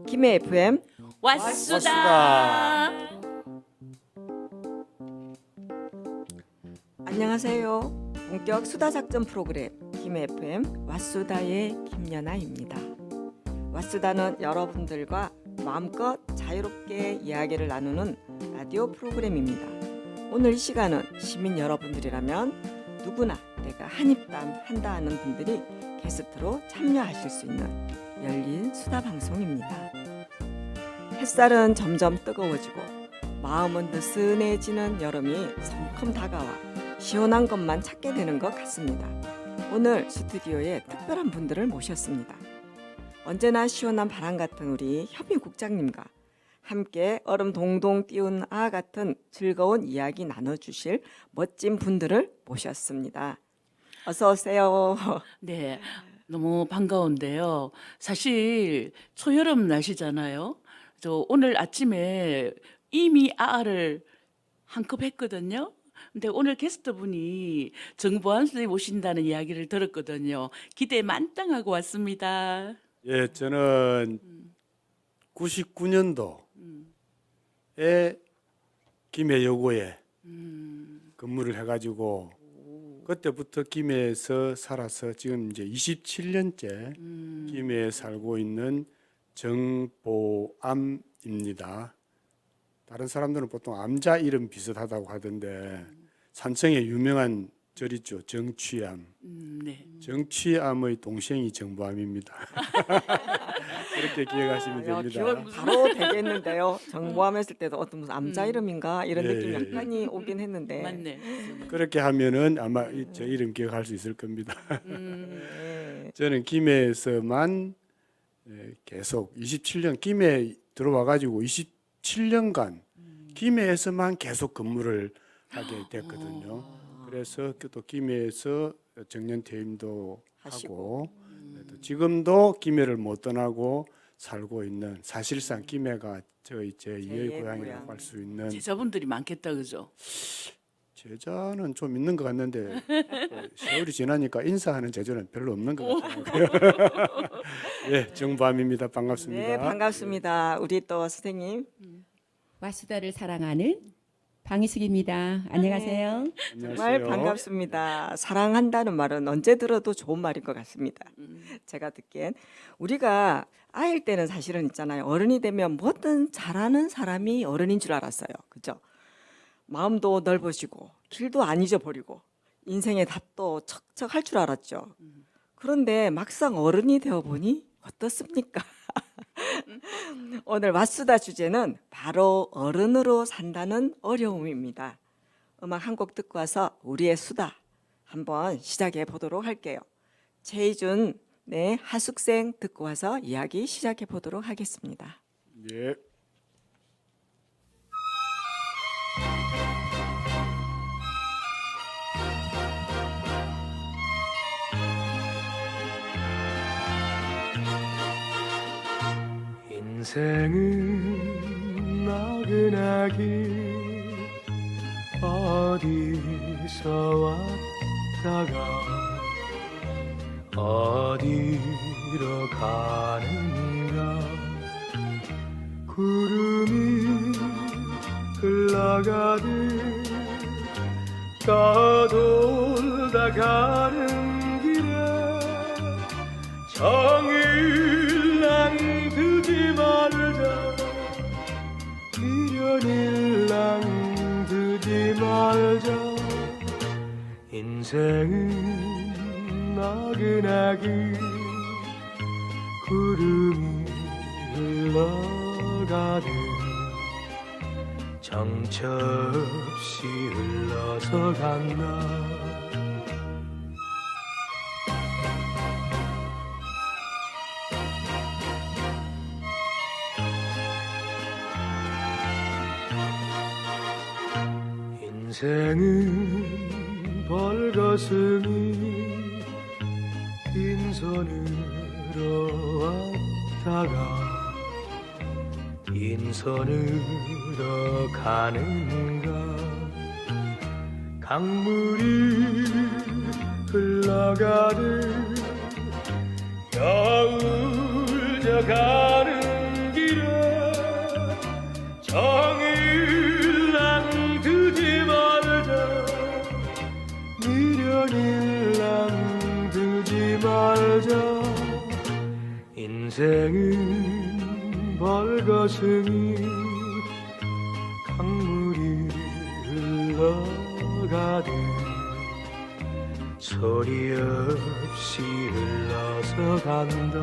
김해 FM 왓수다. 안녕하세요. 본격 수다 작전 프로그램 김해 FM 왓수다의 김연아입니다. 왓수다는 여러분들과 마음껏 자유롭게 이야기를 나누는 라디오 프로그램입니다. 오늘 이 시간은 시민 여러분들이라면 누구나 내가 한입담 한다 하는 분들이 게스트로 참여하실 수 있는 열린 수다 방송입니다. 햇살은 점점 뜨거워지고 마음은 느슨해지는 여름이 성큼 다가와 시원한 것만 찾게 되는 것 같습니다. 오늘 스튜디오에 특별한 분들을 모셨습니다. 언제나 시원한 바람 같은 우리 현미 국장님과 함께 얼음 동동 띄운 아 같은 즐거운 이야기 나눠주실 멋진 분들을 모셨습니다. 어서 오세요. 네, 너무 반가운데요. 사실 초여름 날씨잖아요. 저 오늘 아침에 이미 아아를 한 컵 했거든요. 근데 오늘 게스트분이 정보환 선생님 오신다는 이야기를 들었거든요. 기대 만땅하고 왔습니다. 예, 저는 99년도에 김해여고에 근무를 해가지고 그때부터 김해에서 살아서 지금 이제 27년째 김해에 살고 있는 정보암입니다. 다른 사람들은 보통 암자 이름 비슷하다고 하던데 산청에 유명한 절 있죠, 정취암. 네. 정취암의 동생이 정보암입니다. 그렇게 기억하시면 됩니다. 기억 바로 되겠는데요. 정보함했을 때도 어떤 무슨 암자 이름인가 이런 예, 느낌이 예, 약간이 오긴 했는데. 맞네. 그렇게 하면은 아마 제 이름 기억할 수 있을 겁니다. 예. 저는 김해에서만 계속 27년 김해 들어와 가지고 27년간 김해에서만 계속 근무를 하게 됐거든요. 그래서 또 김해에서 정년 퇴임도 하고 또 지금도 김해를 못 떠나고 살고 있는, 사실상 김해가 저희 제2의 제2의 고향이라고 고향. 할 수 있는, 제자분들이 많겠다, 그죠? 제자는 좀 있는 것 같는데 세월이 지나니까 인사하는 제자는 별로 없는 것 같아요. 예, 정밤입니다. 반갑습니다. 네, 반갑습니다. 우리 또 선생님. 왓수다를 사랑하는 방희숙입니다. 안녕하세요. 정말 안녕하세요. 반갑습니다. 사랑한다는 말은 언제 들어도 좋은 말인 것 같습니다. 제가 듣기엔 우리가 아이일 때는 사실은 있잖아요. 어른이 되면 뭐든 잘하는 사람이 어른인 줄 알았어요. 그죠? 마음도 넓어지고 길도 안 잊어버리고 인생의 답도 척척 할 줄 알았죠. 그런데 막상 어른이 되어보니 어떻습니까? 오늘 왓수다 주제는 바로 어른으로 산다는 어려움입니다. 음악 한 곡 듣고 와서 우리의 수다 한번 시작해 보도록 할게요. 최희준의 하숙생 듣고 와서 이야기 시작해 보도록 하겠습니다. 예. 인생은 나그나기 어디서 왔다가 어디로 가는가. 구름이 흘러가듯 떠돌다 가는 길에 정일랑 두지 말자, 미련일랑 두지 말자. 인생은 나그나기 구름이 흘러가듯 정처 없이 흘러서 간다. 인생은 벌거숭이 빈손으로 왔다가 빈손으로 가는가. 강물이 흘러가듯 여울져 가는 길 살자 인생은 벌거숭이 강물이 흘러가듯 소리 없이 흘러서 간다.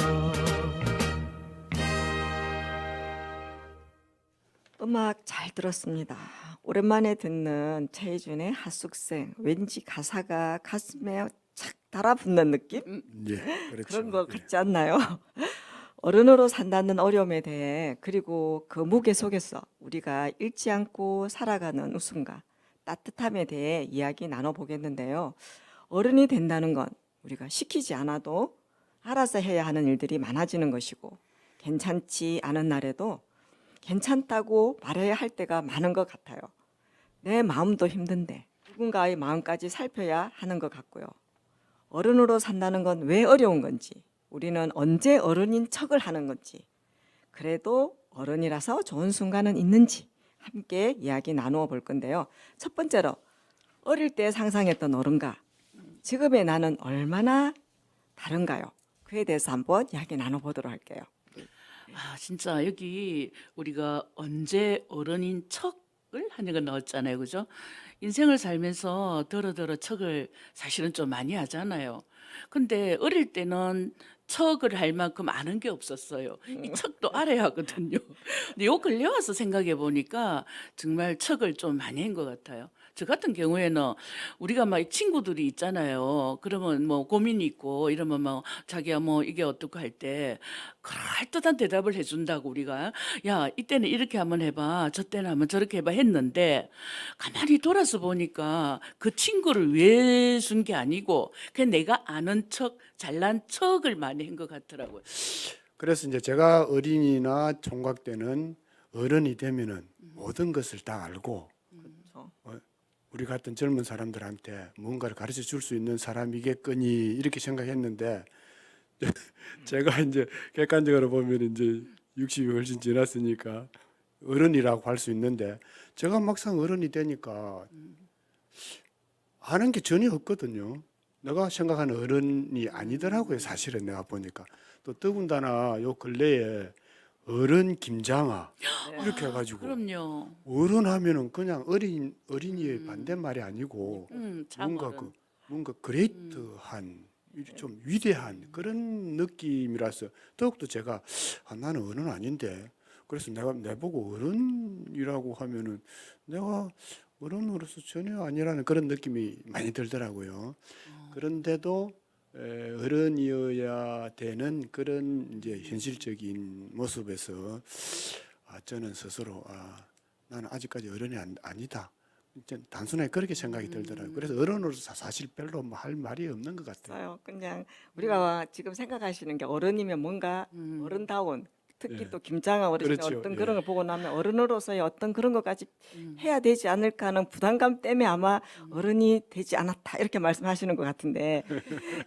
음악 잘 들었습니다. 오랜만에 듣는 최희준의 핫숙생. 왠지 가사가 가슴에 착 달아붙는 느낌? 예, 그렇죠. 그런 거 예. 같지 않나요? 어른으로 산다는 어려움에 대해 그리고 그 무게 속에서 우리가 잃지 않고 살아가는 웃음과 따뜻함에 대해 이야기 나눠보겠는데요. 어른이 된다는 건 우리가 시키지 않아도 알아서 해야 하는 일들이 많아지는 것이고 괜찮지 않은 날에도 괜찮다고 말해야 할 때가 많은 것 같아요. 내 마음도 힘든데 누군가의 마음까지 살펴야 하는 것 같고요. 어른으로 산다는 건 왜 어려운 건지, 우리는 언제 어른인 척을 하는 건지, 그래도 어른이라서 좋은 순간은 있는지 함께 이야기 나누어 볼 건데요. 첫 번째로 어릴 때 상상했던 어른과 지금의 나는 얼마나 다른가요? 그에 대해서 한번 이야기 나눠보도록 할게요. 아, 진짜 여기 우리가 언제 어른인 척을 하는 거 넣었잖아요. 그죠? 인생을 살면서 더러더러 척을 사실은 좀 많이 하잖아요. 근데 어릴 때는 척을 할 만큼 아는 게 없었어요. 이 척도 알아야 하거든요. 근데 요 근래 와서 생각해 보니까 정말 척을 좀 많이 한 것 같아요. 저 같은 경우에는 우리가 막 친구들이 있잖아요. 그러면 뭐 고민이 있고 이러면 뭐 자기야 뭐 이게 어떻고 할 때 그럴듯한 대답을 해준다고 우리가 야 이때는 이렇게 한번 해봐 저 때는 한번 저렇게 해봐 했는데 가만히 돌아서 보니까 그 친구를 위해 준 게 아니고 그냥 내가 아는 척 잘난 척을 많이 한 것 같더라고요. 그래서 이제 제가 어린이나 총각 때는 어른이 되면은 모든 것을 다 알고 그렇죠. 우리 같은 젊은 사람들한테 뭔가를 가르쳐 줄 수 있는 사람이겠거니 이렇게 생각했는데 제가 이제 객관적으로 보면 이제 60이 훨씬 지났으니까 어른이라고 할 수 있는데 제가 막상 어른이 되니까 아는 게 전혀 없거든요. 내가 생각하는 어른이 아니더라고요. 사실은 내가 보니까 또 더군다나 요 근래에 어른 김장아 이렇게 해가지고 그럼요. 어른 하면은 그냥 어린이의 반대말이 아니고 참 뭔가 어른. 뭔가 그레이트한 좀 위대한 그런 느낌이라서 더욱더 제가 나는 어른 아닌데 그래서 내가 내보고 어른이라고 하면은 내가 어른으로서 전혀 아니라는 그런 느낌이 많이 들더라고요. 그런데도 어른이어야 되는 그런 이제 현실적인 모습에서 저는 스스로 나는 아직까지 어른이 아니다. 이제 단순하게 그렇게 생각이 들더라고요. 그래서 어른으로서 사실 별로 뭐 할 말이 없는 것 같아요. 없어요. 그냥 우리가 지금 생각하시는 게 어른이면 뭔가 어른다운 특히 예. 또 김장아 어르신의 그렇죠. 어떤 예. 그런 걸 보고 나면 어른으로서의 어떤 그런 것까지 해야 되지 않을까 하는 부담감 때문에 아마 어른이 되지 않았다 이렇게 말씀하시는 것 같은데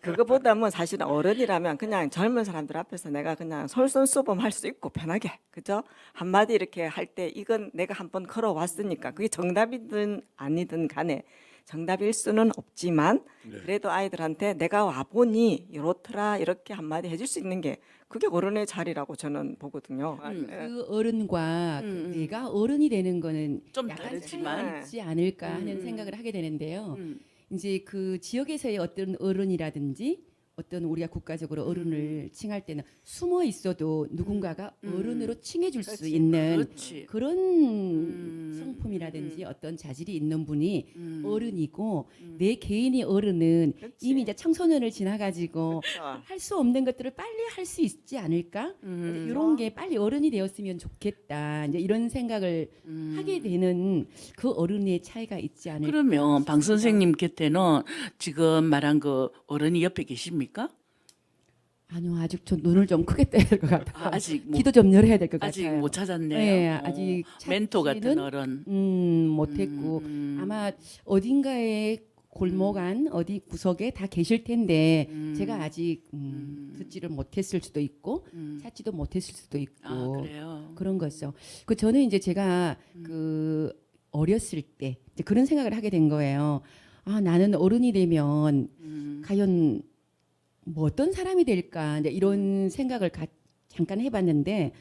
그거보다는 사실은 어른이라면 그냥 젊은 사람들 앞에서 내가 그냥 솔선수범할 수 있고 편하게 그죠? 한마디 이렇게 할 때 이건 내가 한번 걸어왔으니까 그게 정답이든 아니든 간에 정답일 수는 없지만 네. 그래도 아이들한테 내가 와보니 이렇더라 이렇게 한마디 해줄 수 있는 게 그게 어른의 자리라고 저는 보거든요. 네. 그 어른과 그 내가 어른이 되는 거는 좀 약간 다르지만. 차이가 있지 않을까 하는 생각을 하게 되는데요. 음. 이제 그 지역에서의 어떤 어른이라든지 어떤 우리가 국가적으로 어른을 칭할 때는 숨어 있어도 누군가가 어른으로 칭해줄 수 그렇지. 있는 그렇지. 그런 성품이라든지 어떤 자질이 있는 분이 어른이고 내 개인의 어른은 그렇지. 이미 이제 청소년을 지나가지고 그렇죠. 할 수 없는 것들을 빨리 할 수 있지 않을까? 이런 게 빨리 어른이 되었으면 좋겠다. 이제 이런 생각을 하게 되는 그 어른의 차이가 있지 않을까? 그러면 방 선생님 곁에는 지금 말한 그 어른이 옆에 계십니까? 아니요, 아직 저 눈을 좀 크게 떠야 될 것 같아요. 아직 못, 기도 좀 열어야 될 것 아직 같아요. 못 찾았네요. 네, 어, 아직 멘토 같은 찾지는 어른. 못했고 아마 어딘가에 골목 안 어디 구석에 다 계실 텐데 제가 아직 듣지를 못했을 수도 있고 찾지도 못했을 수도 있고 아, 그래요. 그런 거죠. 그 저는 이제 제가 그 어렸을 때 이제 그런 생각을 하게 된 거예요. 아, 나는 어른이 되면 과연 뭐 어떤 사람이 될까 이제 이런 생각을 잠깐 해봤는데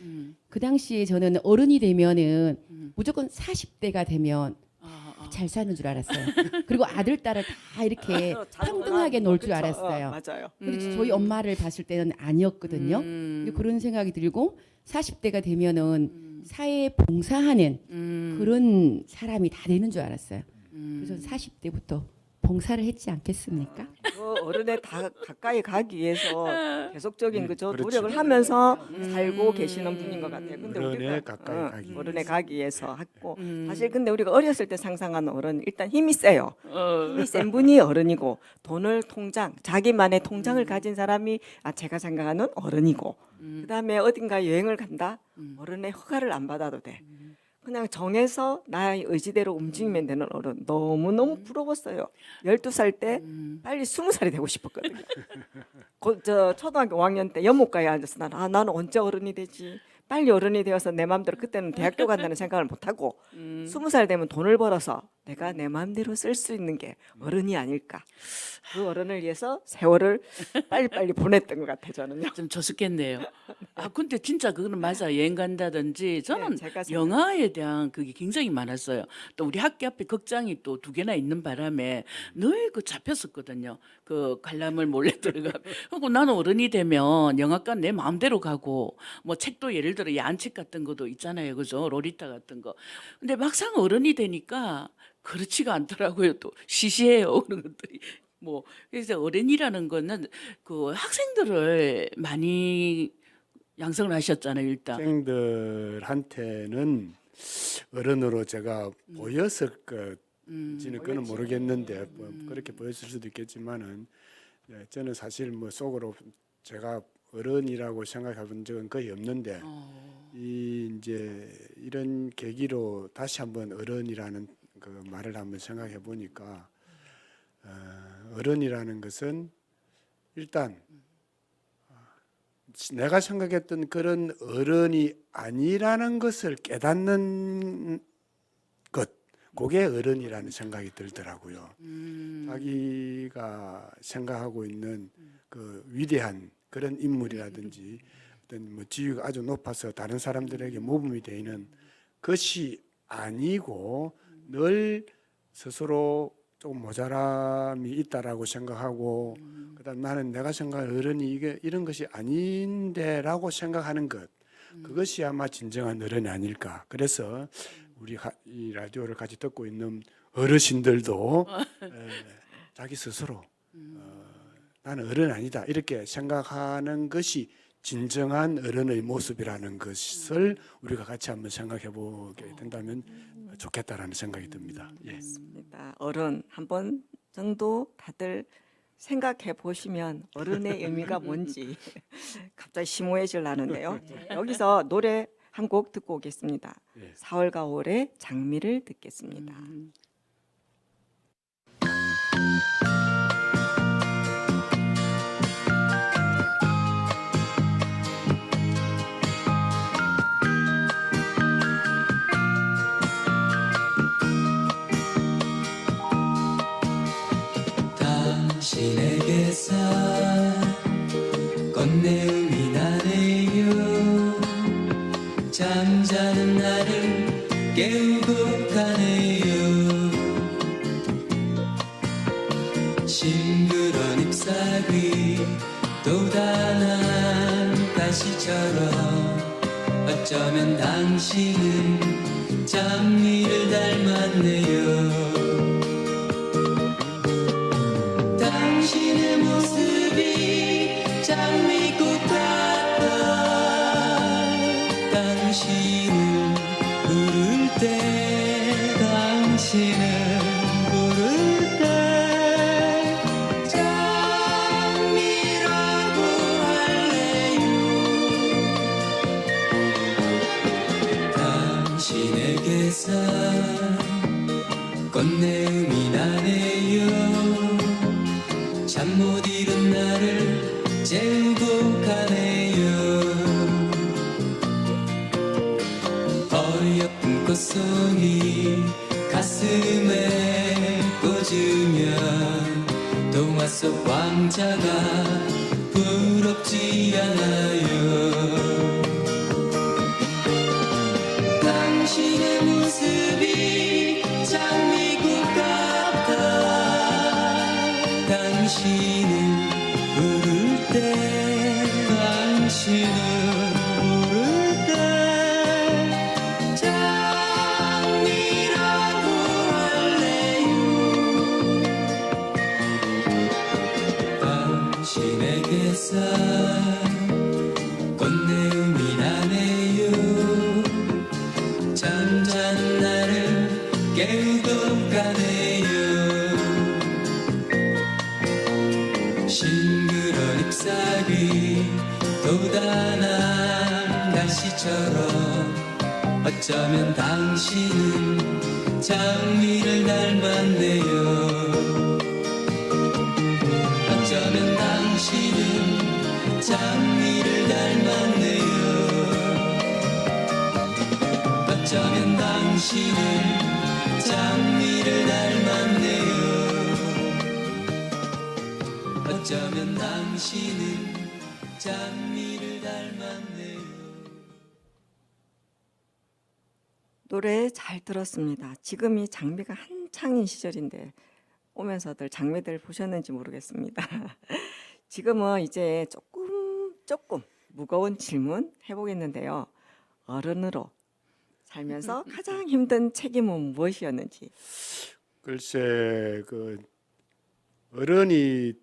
그 당시에 저는 어른이 되면은 무조건 40대가 되면 잘 사는 줄 알았어요. 그리고 아들 딸을 다 이렇게 평등하게 놀 줄 알았어요. 맞아요. 그래서 저희 엄마를 봤을 때는 아니었거든요. 근데 그런 생각이 들고 40대가 되면은 사회에 봉사하는 그런 사람이 다 되는 줄 알았어요. 그래서 40대부터 봉사를 했지 않겠습니까? 그 어른에 다 가까이 가기 위해서 계속적인 그저 그렇지. 노력을 하면서 살고 계시는 분인 것 같아요. 근데 어른에 우리가 가까이 가기 위해서. 어른에 가기 위해서 했고 사실 근데 우리가 어렸을 때 상상하는 어른 일단 힘이 세요. 힘이 센 분이 어른이고 돈을 자기만의 통장을 가진 사람이 제가 생각하는 어른이고 그다음에 어딘가 여행을 간다 어른의 허가를 안 받아도 돼. 그냥 정해서 나의 의지대로 움직이면 되는 어른 너무너무 부러웠어요. 12살 때 빨리 20살이 되고 싶었거든요. 저 초등학교 5학년 때 연못가에 앉아서 나는 언제 어른이 되지? 빨리 어른이 되어서 내 마음대로 그때는 대학교 간다는 생각을 못하고 20살 되면 돈을 벌어서 내가 내 마음대로 쓸 수 있는 게 어른이 아닐까. 그 어른을 위해서 세월을 빨리빨리 보냈던 것 같아요. 저는요. 좀 조숙했네요. 근데 진짜 그거는 맞아. 여행 간다든지 저는 네, 제가 영화에 대한 그게 굉장히 많았어요. 또 우리 학교 앞에 극장이 또 2개나 있는 바람에 늘 그 잡혔었거든요. 그 관람을 몰래 들어가. 그리고 나는 어른이 되면 영화관 내 마음대로 가고 뭐 책도 예를 들어 야한 책 같은 것도 있잖아요. 그죠? 로리타 같은 거. 근데 막상 어른이 되니까 그렇지가 않더라고요. 또 시시해요. 그런 것들이. 뭐 그래서 어른이라는 거는 그 학생들을 많이 양성을 하셨잖아요. 일단 학생들한테는 어른으로 제가 보였을 것지는 그는 모르겠는데 뭐 그렇게 보였을 수도 있겠지만은 저는 사실 뭐 속으로 제가 어른이라고 생각해 본 적은 거의 없는데 이제 이런 계기로 다시 한번 어른이라는 그 말을 한번 생각해 보니까 어른이라는 것은 일단 내가 생각했던 그런 어른이 아니라는 것을 깨닫는 것, 그게 어른이라는 생각이 들더라고요. 자기가 생각하고 있는 그 위대한 그런 인물이라든지 어떤 뭐 지위가 아주 높아서 다른 사람들에게 모범이 되는 것이 아니고 늘 스스로 조금 모자람이 있다라고 생각하고 그다음 나는 내가 생각할 어른이 이게 이런 것이 아닌데라고 생각하는 것 그것이 아마 진정한 어른이 아닐까. 그래서 우리 이 라디오를 같이 듣고 있는 어르신들도 자기 스스로 나는 어른 아니다 이렇게 생각하는 것이 진정한 어른의 모습이라는 것을 우리가 같이 한번 생각해 보게 된다면 좋겠다라는 생각이 듭니다. 예. 맞습니다. 어른 한 번 정도 다들 생각해 보시면 어른의 의미가 뭔지 갑자기 심오해지려는데요. 여기서 노래 한 곡 듣고 오겠습니다. 예. 4월과 5월의 장미를 듣겠습니다. 당신에게서 꽃내음이 나네요. 잠자는 나를 깨우고 가네요. 싱그런 잎사귀 또 단한 가시처럼 어쩌면 당신은 장미를 닮았네요. 당신의 모습이 장미꽃 같아. 당신을 부를 때 당신을 부를 때 장미라고 할래요. 당신에게서 꽃내음이 나네요. 잠 못 이룬 나를 재우고 가네요. 어여쁜 꽃송이 가슴에 꽂으면 동화 속 왕자가 외롭지 않아요. 당신의 모습이 장미꽃 같아. 당신은 부를 때 당신은 부를 때 장미라고 할래요. 당신에게서 꽃내음이 나네요. 잠자는 나를 깨우고 가네요. 싱그런 잎사귀 돋아난 날씨처럼 어쩌면 당신은 장미를 닮았네요. 어쩌면 당신은 장미를 닮았네요. 어쩌면 당신은 장미를 닮았네요. 어쩌면 당신은 장미를 닮았네요. 노래 잘 들었습니다. 지금이 장미가 한창인 시절인데 오면서들 장미들 보셨는지 모르겠습니다. 지금은 이제 조금 무거운 질문 해보겠는데요. 어른으로 살면서 가장 힘든 책임은 무엇이었는지. 글쎄 그 어른이라는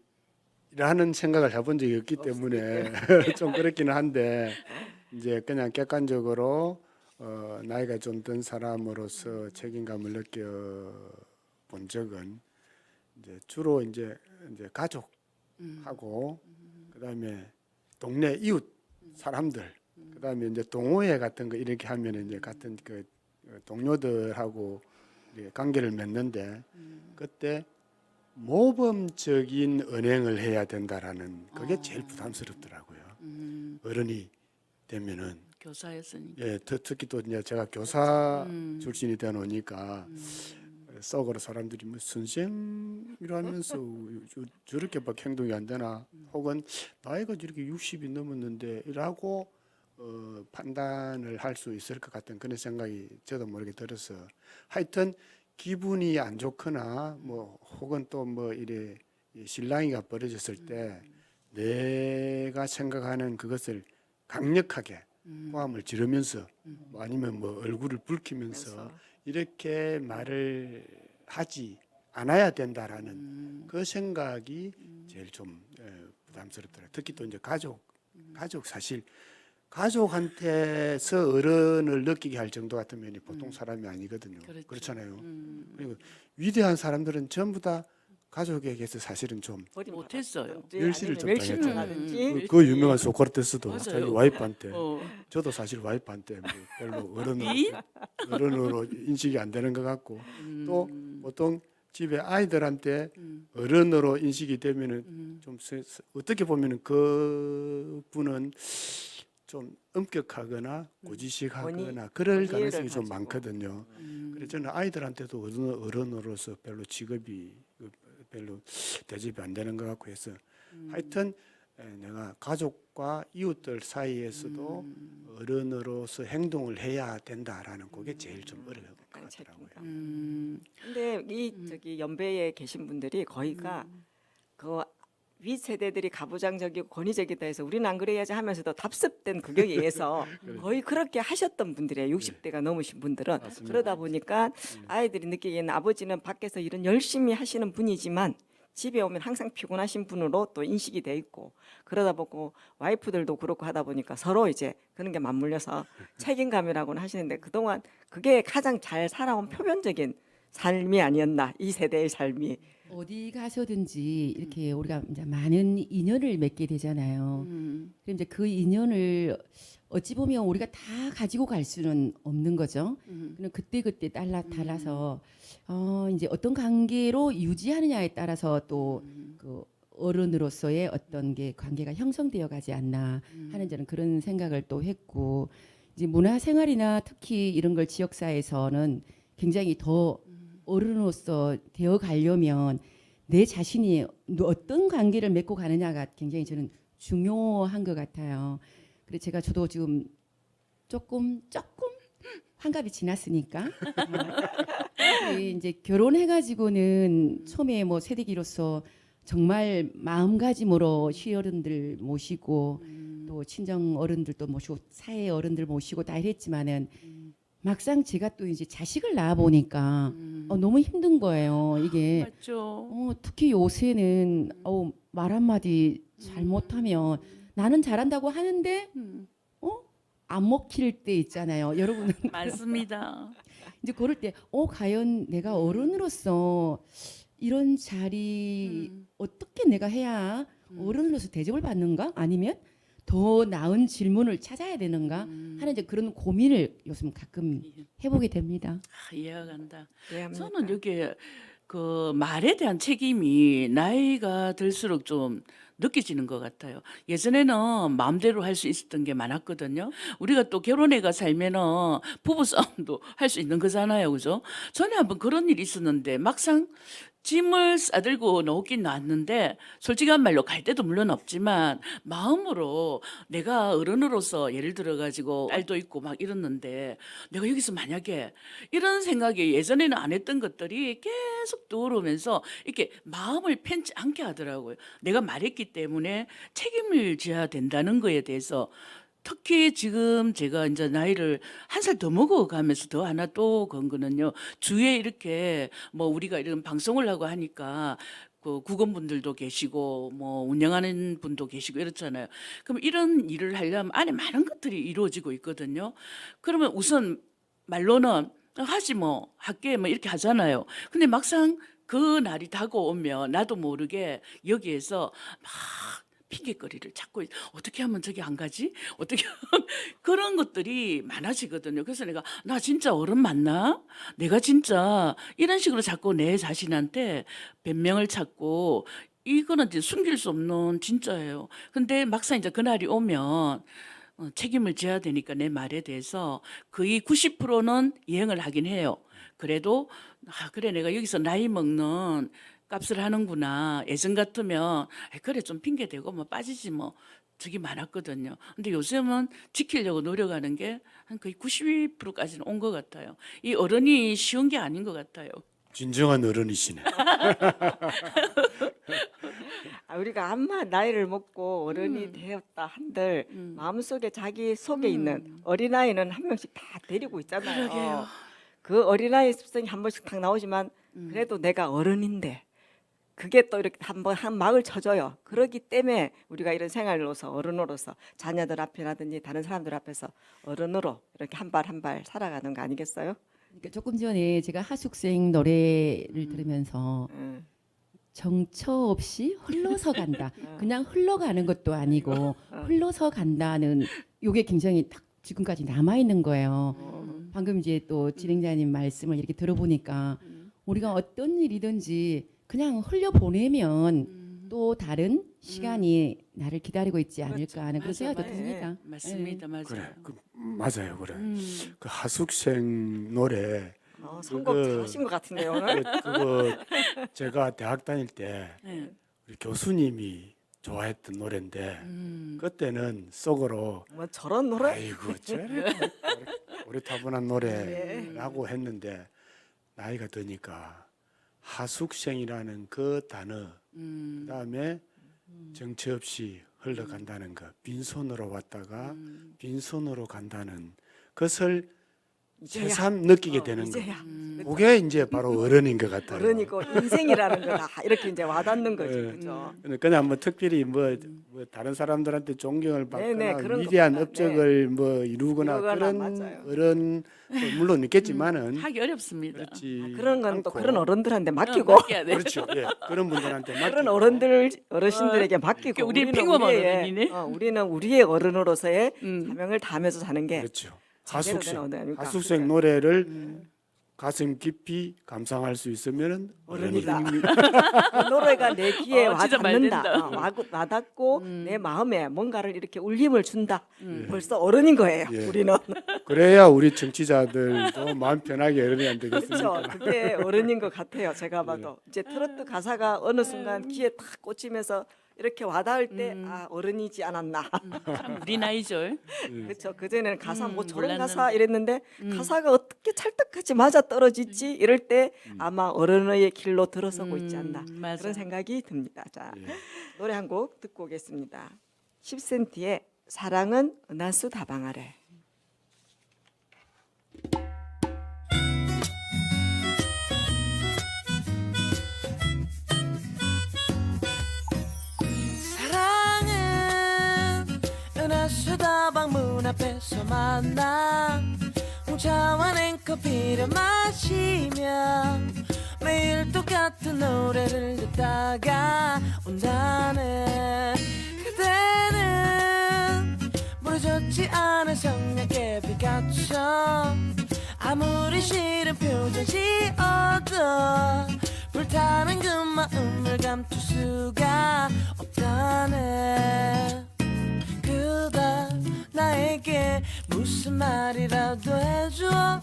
생각을 해본 적이 없기 때문에 좀 그렇기는 한데 이제 그냥 객관적으로 나이가 좀 든 사람으로서 책임감을 느껴본 적은 이제 주로 이제 가족하고 그다음에 동네 이웃 사람들 그다음에 이제 동호회 같은 거 이렇게 하면 이제 같은 그 동료들하고 이렇게 관계를 맺는데 그때 모범적인 언행을 해야 된다라는 그게 제일 부담스럽더라고요. 어른이 되면은 교사였으니까. 예, 특히 또 이제 제가 교사 출신이 되어 놓으니까 속으로 사람들이 뭐 선생이라면서 저렇게밖에 행동이 안 되나 혹은 나이가 이렇게 60이 넘었는데 라고 판단을 할 수 있을 것 같은 그런 생각이 저도 모르게 들어서 하여튼 기분이 안 좋거나 뭐 혹은 또 뭐 이래 실랑이가 벌어졌을 때 내가 생각하는 그것을 강력하게 호함을 지르면서 뭐 아니면 뭐 얼굴을 붉히면서 이렇게 말을 하지 않아야 된다라는 그 생각이 제일 좀 부담스럽더라고요. 특히 또 이제 가족 사실 가족한테서 어른을 느끼게 할 정도 같은 면이 보통 사람이 아니거든요. 그렇죠. 그렇잖아요. 그리고 위대한 사람들은 전부 다 가족에게서 사실은 좀 못했어요. 멸시를 좀 멸시를 그 유명한 소크라테스도 맞아요. 자기 와이프한테 어. 저도 사실 와이프한테 뭐 별로 어른으로 인식이 안 되는 것 같고 또 보통 집에 아이들한테 어른으로 인식이 되면은 좀 어떻게 보면은 그 분은 좀 엄격하거나 고지식하거나 그럴 가능성이 좀 많거든요. 그래서 저는 아이들한테도 어른으로서 별로 직업이 별로 대접이 안 되는 것 같고 해서 하여튼 내가 가족과 이웃들 사이에서도 어른으로서 행동을 해야 된다라는 그게 제일 좀 어려운 것 같더라고요. 근데 이 저기 연배에 계신 분들이 거의가 그 윗세대들이 가부장적이고 권위적이다 해서 우리는 안 그래야지 하면서도 답습된 그격에 의해서 거의 그렇게 하셨던 분들이에요. 60대가 넘으신 분들은. 맞습니다. 그러다 보니까 아이들이 느끼기에는 아버지는 밖에서 일은 열심히 하시는 분이지만 집에 오면 항상 피곤하신 분으로 또 인식이 돼 있고 그러다 보고 와이프들도 그렇고 하다 보니까 서로 이제 그런 게 맞물려서 책임감이라고는 하시는데 그동안 그게 가장 잘 살아온 표면적인 삶이 아니었나 이 세대의 삶이. 어디 가서든지 이렇게 우리가 이제 많은 인연을 맺게 되잖아요. 그럼 이제 그 인연을 어찌 보면 우리가 다 가지고 갈 수는 없는 거죠. 그럼 그때 달라서 이제 어떤 관계로 유지하느냐에 따라서 또 그 어른으로서의 어떤 게 관계가 형성되어 가지 않나 하는 저는 그런 생각을 또 했고 이제 문화생활이나 특히 이런 걸 지역사회에서는 굉장히 더 어른으로서 되어 가려면 내 자신이 어떤 관계를 맺고 가느냐가 굉장히 저는 중요한 것 같아요. 그래서 저도 지금 조금 환갑이 지났으니까 이제 결혼해가지고는 처음에 뭐 세대기로서 정말 마음가짐으로 시어른들 모시고 또 친정 어른들도 모시고 사회 어른들 모시고 다 이랬지만은 막상 제가 또 이제 자식을 낳아 보니까 너무 힘든 거예요. 이게 맞죠. 특히 요새는 말 한마디 잘못하면 나는 잘한다고 하는데 안 먹힐 때 있잖아요. 여러분은 맞습니다. 이제 그럴 때 과연 내가 어른으로서 이런 자리 어떻게 내가 해야 어른으로서 대접을 받는가? 아니면 더 나은 질문을 찾아야 되는가? 하는 이제 그런 고민을 요즘 가끔 해보게 됩니다. 이해가 간다. 이해합니까? 저는 여기 그 말에 대한 책임이 나이가 들수록 좀 느껴지는 것 같아요. 예전에는 마음대로 할 수 있었던 게 많았거든요. 우리가 또 결혼해가 살면은 부부 싸움도 할 수 있는 거잖아요, 그죠? 전에 한번 그런 일이 있었는데 막상 짐을 싸들고 놓긴 놨는데 솔직한 말로 갈 데도 물론 없지만 마음으로 내가 어른으로서 예를 들어 가지고 딸도 있고 막 이랬는데 내가 여기서 만약에 이런 생각이 예전에는 안 했던 것들이 계속 떠오르면서 이렇게 마음을 편치 않게 하더라고요. 내가 말했기 때문에 책임을 져야 된다는 거에 대해서 특히 지금 제가 이제 나이를 한 살 더 먹어가면서 더 하나 또 그런 거는요. 주위에 이렇게 뭐 우리가 이런 방송을 하고 하니까 그 국원분들도 계시고 뭐 운영하는 분도 계시고 이렇잖아요. 그럼 이런 일을 하려면 안에 많은 것들이 이루어지고 있거든요. 그러면 우선 말로는 하지 뭐 할게 뭐 이렇게 하잖아요. 근데 막상 그 날이 다가오면 나도 모르게 여기에서 막 핑계거리를 찾고 어떻게 하면 저기 안 가지? 어떻게 하면 그런 것들이 많아지거든요. 그래서 내가 나 진짜 어른 맞나? 내가 진짜 이런 식으로 자꾸 내 자신한테 변명을 찾고 이거는 이제 숨길 수 없는 진짜예요. 근데 막상 이제 그날이 오면 책임을 져야 되니까 내 말에 대해서 거의 90%는 이행을 하긴 해요. 그래도 그래 내가 여기서 나이 먹는 값을 하는구나. 예전 같으면 그래 좀 핑계 대고 뭐 빠지지 뭐 저기 많았거든요. 근데 요즘은 지키려고 노력하는 게 한 거의 92%까지는 온 것 같아요. 이 어른이 쉬운 게 아닌 것 같아요. 진정한 어른이시네. 우리가 암만 나이를 먹고 어른이 되었다 한들 마음속에 자기 속에 있는 어린아이는 한 명씩 다 데리고 있잖아요. 그러게요. 그 어린아이 습성이 한 번씩 탁 나오지만 그래도 내가 어른인데 그게 또 이렇게 한 막을 쳐줘요. 그렇기 때문에 우리가 이런 생활로서 어른으로서 자녀들 앞이라든지 다른 사람들 앞에서 어른으로 이렇게 한 발 한 발 살아가는 거 아니겠어요? 그러니까 조금 전에 제가 하숙생 노래를 들으면서 정처 없이 흘러서 간다. 그냥 흘러가는 것도 아니고 흘러서 간다는 요게 굉장히 딱 지금까지 남아 있는 거예요. 방금 이제 또 진행자님 말씀을 이렇게 들어보니까 우리가 어떤 일이든지 그냥 흘려 보내면 또 다른 시간이 나를 기다리고 있지 않을까 하는 그런 생각도 맞아요. 듭니다. 맞습니다. 맞아요. 그래, 맞아요, 그래. 그 하숙생 노래 선곡 그거- 잘하신 것 같은데요 오늘. 그거 제가 대학 다닐 때 네. 우리 교수님이 좋아했던 노래인데 그때는 속으로 뭐 저런 노래? 아이고 저래 오래타분한 노래라고 했는데 나이가 드니까 하숙생이라는 그 단어 그다음에 정처 없이 흘러간다는 거 빈손으로 왔다가 빈손으로 간다는 것을 이제야. 새삼 느끼게 되는 거. 이제야. 그게 이제 바로 어른인 것 같아요. 어른이고 인생이라는 거다 이렇게 이제 와닿는 거지, 네. 그죠? 그냥 뭐 특별히 뭐 다른 사람들한테 존경을 받거나 네네, 그런 위대한 것보다, 업적을 뭐 이루거나 이루거나, 그런 맞아요. 어른 물론 있겠지만은 하기 어렵습니다. 그렇지 그런 건 또 않고. 그런 어른들한테 맡기고 맡겨야 돼. 그렇죠. 예. 그런 분들한테 맡기고 그런 어르신들에게 맡기고 우리 우리는 평범한 우리의, 어른이네. 우리는 우리의 어른으로서의 사명을 다하면서 사는 게 그렇죠. 제대로 된 하숙생 어른이니까. 하숙생 노래를 가슴 깊이 감상할 수 있으면은 어른이다. 그 노래가 내 귀에 진짜 말 와닿는다. 된다. 와닿고 내 마음에 뭔가를 이렇게 울림을 준다. 벌써 어른인 거예요. 예. 우리는. 그래야 우리 정치자들도 마음 편하게 어른이 안 되겠습니까? 그렇죠. 그게 어른인 것 같아요. 제가 봐도 이제 트로트 가사가 어느 순간 귀에 탁 꽂히면서 이렇게 와닿을 때 어른이지 않았나. 참 우리 나이죠. 그렇죠. 그전에는 가사 뭐 저런 몰랐는데. 가사 이랬는데 가사가 어떻게 찰떡같이 맞아 떨어지지 이럴 때 아마 어른의 길로 들어서고 있지 않나 맞아. 그런 생각이 듭니다. 자, 예. 노래 한 곡 듣고 오겠습니다. 10cm의 사랑은 은하수 다방 아래. 사랑은 은하수 다방 문 앞에서 만나 홍차와 냉커피를 마시며 매일 똑같은 노래를 듣다가 온다네. 그대는 부러졌지 않은 성냥개비같이 아무리 싫은 표정 지어도 불타는 그 마음을 감출 수가 없다네. 그대 나에게 무슨 말이라도 해줘.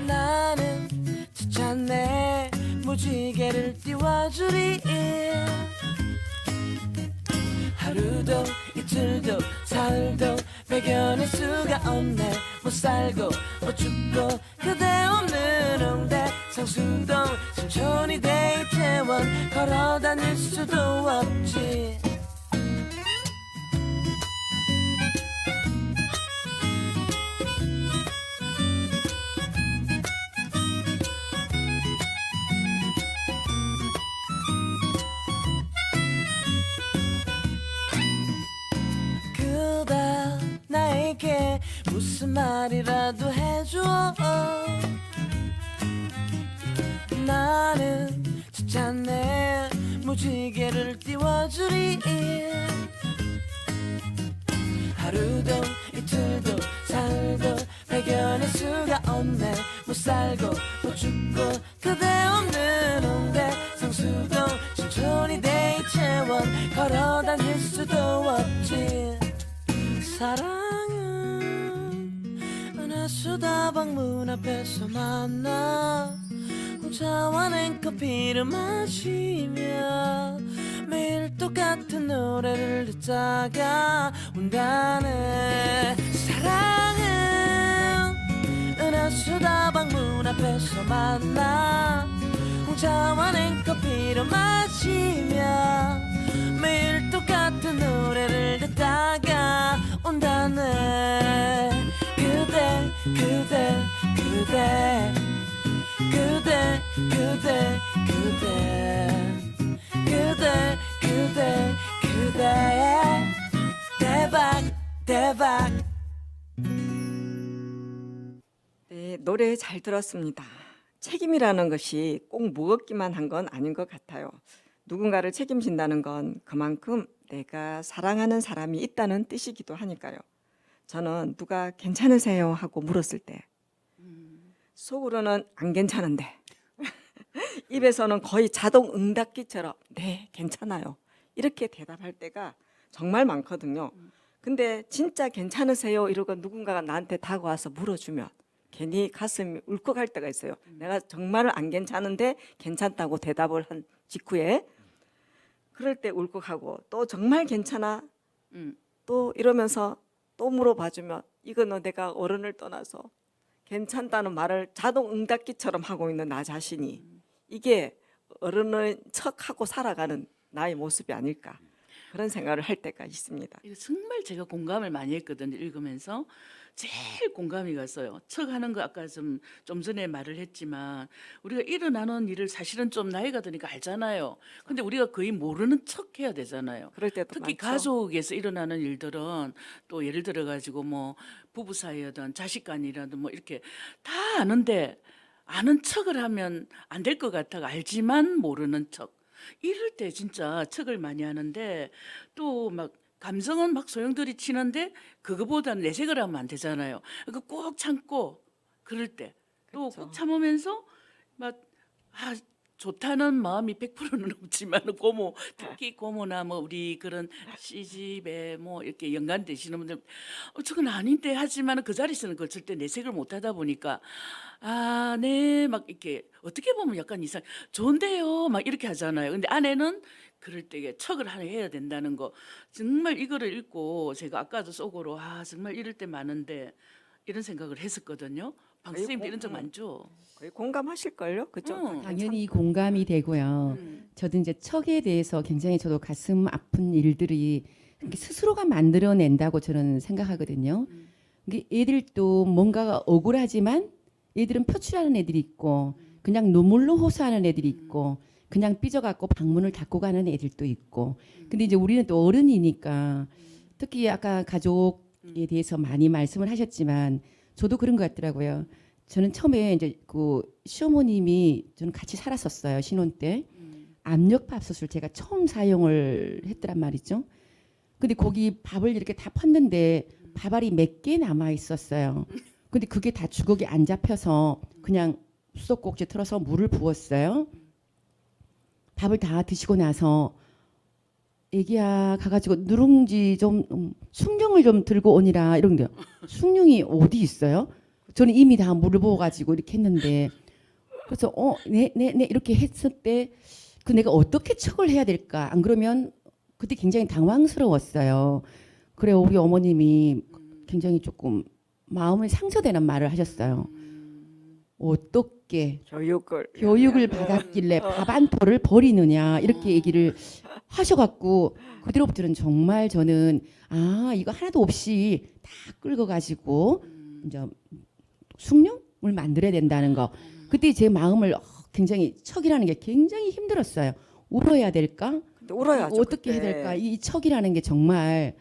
나는 지쳤네. 무지개를 띄워주리. 하루도 이틀도 사흘도 배견할 수가 없네. 못 살고 못 죽고 그대 없는 홍대 성수동 신촌이 대이태원 걸어 다닐 수도 없지. 그대 나에게 무슨 말이라도 해줘. 나는 지쳤네. 무지개를 띄워주리. 하루도 이틀도 사흘도 발견할 수가 없네. 못 살고 못 죽고 그대 없는 홍대 성수동 신촌이 대이태원 걸어 다닐 수도 없지. 사랑은 은하수 다방 문 앞에서 만나 홍차와 냉커피를 마시며 매일 똑같은 노래를 듣다가 온다네. 사랑은 은하수 다방 문 앞에서 만나 홍차와 냉커피를 마시며 매일 똑같은 노래를 듣다가 온다네. 그대 그대 그대 그대 그대 그대 그대 그대 그대 대박 대박. 네, 노래 잘 들었습니다. 책임이라는 것이 꼭 무겁기만 한 건 아닌 것 같아요. 누군가를 책임진다는 건 그만큼 내가 사랑하는 사람이 있다는 뜻이기도 하니까요. 저는 누가 괜찮으세요 하고 물었을 때 속으로는 안 괜찮은데 입에서는 거의 자동 응답기처럼 네 괜찮아요 이렇게 대답할 때가 정말 많거든요. 근데 진짜 괜찮으세요 이러고 누군가가 나한테 다가와서 물어주면 괜히 가슴이 울컥할 때가 있어요. 내가 정말 안 괜찮은데 괜찮다고 대답을 한 직후에 그럴 때 울컥하고 또 정말 괜찮아 또 이러면서 또 물어봐주면 이거는 내가 어른을 떠나서 괜찮다는 말을 자동 응답기처럼 하고 있는 나 자신이 이게 어른의 척하고 살아가는 나의 모습이 아닐까 그런 생각을 할 때가 있습니다. 이거 정말 제가 공감을 많이 했거든요. 읽으면서 제일 공감이 갔어요. 척하는 거 아까 좀 전에 말을 했지만 우리가 일어나는 일을 사실은 좀 나이가 드니까 알잖아요. 근데 우리가 거의 모르는 척 해야 되잖아요. 그럴 때도 특히 많죠. 가족에서 일어나는 일들은 또 예를 들어 가지고 뭐 부부 사이든 자식 간이라든 뭐 이렇게 다 아는데 아는 척을 하면 안 될 것 같아 알지만 모르는 척 이럴 때 진짜 척을 많이 하는데 또 막 감성은 막 소용돌이 치는데 그거보다는 내색을 하면 안 되잖아요. 그러니까 꼭 참고 그럴 때 또 그쵸. 꼭 참으면서 막 좋다는 마음이 100%는 없지만 고모, 특히 고모나 뭐 우리 그런 시집에 뭐 이렇게 연관되시는 분들 저건 아닌데 하지만 그 자리에서는 그걸 절대 내색을 못 하다 보니까 아, 네, 막 이렇게 어떻게 보면 약간 이상 좋은데요, 막 이렇게 하잖아요. 근데 아내는 그럴 때 척을 하나 해야 된다는 거 정말 이거를 읽고 제가 아까도 속으로 아 정말 이럴 때 많은데 이런 생각을 했었거든요. 방 선생님도 이런 적 많죠? 거의 공감하실걸요, 그죠? 응. 당연히 공감이 되고요. 저도 이제 척에 대해서 굉장히 저도 가슴 아픈 일들이 이렇게 스스로가 만들어낸다고 저는 생각하거든요. 이게 애들도 뭔가가 억울하지만 애들은 표출하는 애들이 있고 그냥 눈물로 호소하는 애들이 있고 그냥 삐져갖고 방문을 닫고 가는 애들도 있고. 근데 이제 우리는 또 어른이니까 특히 아까 가족에 대해서 많이 말씀을 하셨지만 저도 그런 것 같더라고요. 저는 처음에 이제 그 시어머님이 저는 같이 살았었어요. 신혼 때. 압력밥솥을 제가 처음 사용을 했더란 말이죠. 근데 거기 밥을 이렇게 다 펐는데 밥알이 몇 개 남아 있었어요. 근데 그게 다 주걱이 안 잡혀서 그냥 수도꼭지 틀어서 물을 부었어요. 밥을 다 드시고 나서 애기야 가가지고 누룽지 좀 숭늉을 좀 들고 오니라 이런데요. 숭늉이 어디 있어요? 저는 이미 다 물을 부어가지고 이렇게 했는데 그래서 네 이렇게 했을 때 그 내가 어떻게 척을 해야 될까? 안 그러면 그때 굉장히 당황스러웠어요. 그래 우리 어머님이 굉장히 조금 마음이 상처되는 말을 하셨어요. 어떻게 교육을 받았길래 밥 한 톨을 버리느냐 이렇게 얘기를 하셔갖고 그대로부터는 정말 저는 아 이거 하나도 없이 다 긁어가지고 이제 숭늉을 만들어야 된다는 거. 그때 제 마음을 굉장히 척이라는 게 굉장히 힘들었어요. 울어야 될까? 근데 울어야죠. 어떻게 해야 그때. 될까? 이 척이라는 게 정말